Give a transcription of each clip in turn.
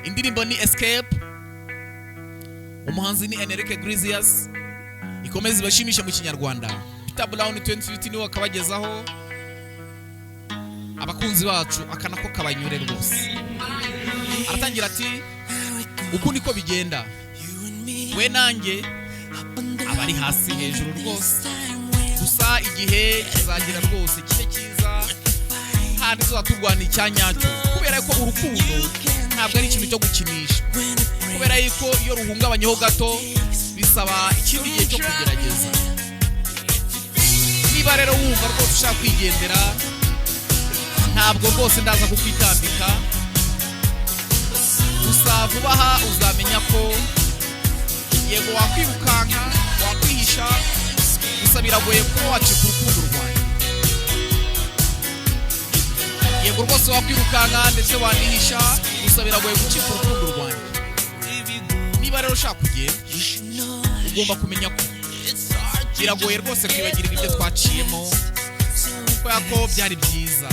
indirimbo ni Escape, umuhanzi ni Enrique Iglesias. Ikomeze ibashimishe mu Kinyarwanda. Peter Brown 2015 niwe akabagezaho, abakunzi bacu akanako kabanyure rwose. Aratangira ati uku niko bigenda, we nanjye abari hasi hejuru rwose, gusa igihe kizagira rwose kite kiza handi tuzaturwana icyanyacyo, kubera ko urukundo ntabwo ari ikintu cyo gukinisha, kubera yuko iyo ruhungabanyeho gato bisaba ikindi gihe cyo kugerageza. Niba rero wumva rwose ushaka kwigendera, ntabwo rwose ndaza kukwitambika, gusa vuba aha uzamenya ko yego wakwirukanka wakwihisha, gusa biragoye ko wacika urukundo rwanjye. Yego rwose wakwirukanka ndetse wanihisha, gusa biragoye gucika urukundo rwanjye. Niba rero ushaka kugenda, ugomba kumenya ko biragoye rwose kwibagirira ibyo twaciyemo, kubera ko byari byiza.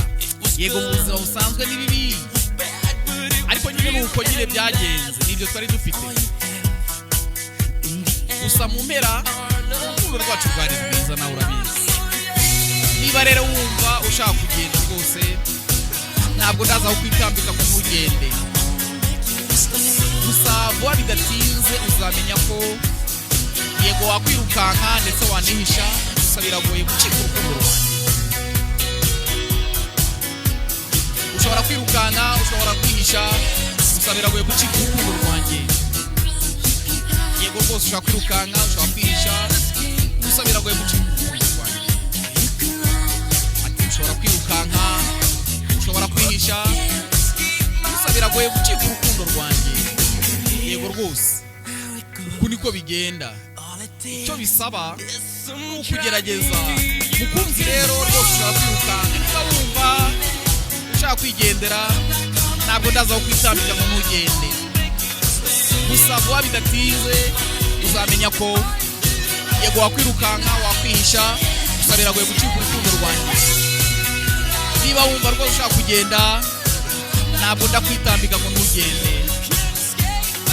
Yego mu buzima busanzwe ni bibi, ariko nyine nuko nyine byagenze, nibyo twari dufite. Gusa mu mpera urukundo rwacu rwari rwiza, nawe urabizi. Niba rero wumva ushaka kugenda rwose, ntabwo ndaza kukwitambika ngo ntugende, gusa vuba bidatinze uzamenya ko yego wakwirukanka ndetse wanihisha, gusa biragoye gucika urukundo rwanjye. Ushobora kwirukanka, ushobora kwihisha, gusa biragoye gucika urukundo rwanjye. Yego rwose ushobora kwirukanka, ushobora kwihisha, gusa biragoye gucika urukundo rwanjye. Ati ushobora kwirukanka, ushobora kwihisha, gusa biragoye gucika urukundo rwanjye. Yego rwose uku niko bigenda, icyo bisaba ni ukugerageza. Mukunzi rero rwose ushobora kwirukanka, niba wumva ushaka kwigendera, ntabwo ndaza kukwitambika ngo ntugende, gusa vuba bidatinze uzamenya ko yego wakwirukanka wakwihisha, gusa biragoye gucika urukundo rwanjye. Niba wumva rwose ushaka kugenda, ntabwo ndakwitambika ngo ntugende,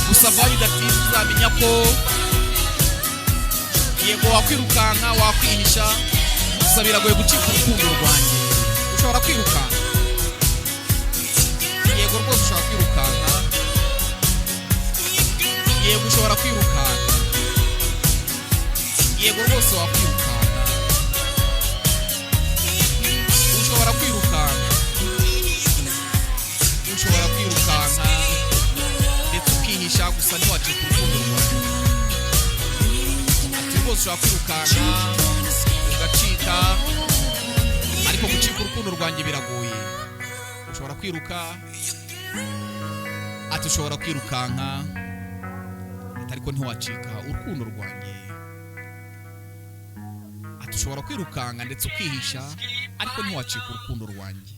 gusa vuba bidatinze uzamenya ko yego wakwirukanka wakwihisha, gusa biragoye gucika urukundo rwanjye. Ushobora kwirukanka, yego rwose ushobora kwirukanka, yego ushobora kwirukanka, yego rwose wakwirukanka, ushobora kwirukanka, ushobora kwirukanka ndetse ukihisha, gusa ntiwacika urukundo rwanjye. Ati rwose ushobora kwirukanka ugacika, ariko gucika urukundo rwanjye biragoye. Ushobora kwiruka, ati ushobora kwirukanka, ariko ntiwacika urukundo rwanjye. Ati ushobora kwirukanka ndetse ukihisha, ariko ntiwacika urukundo rwanjye.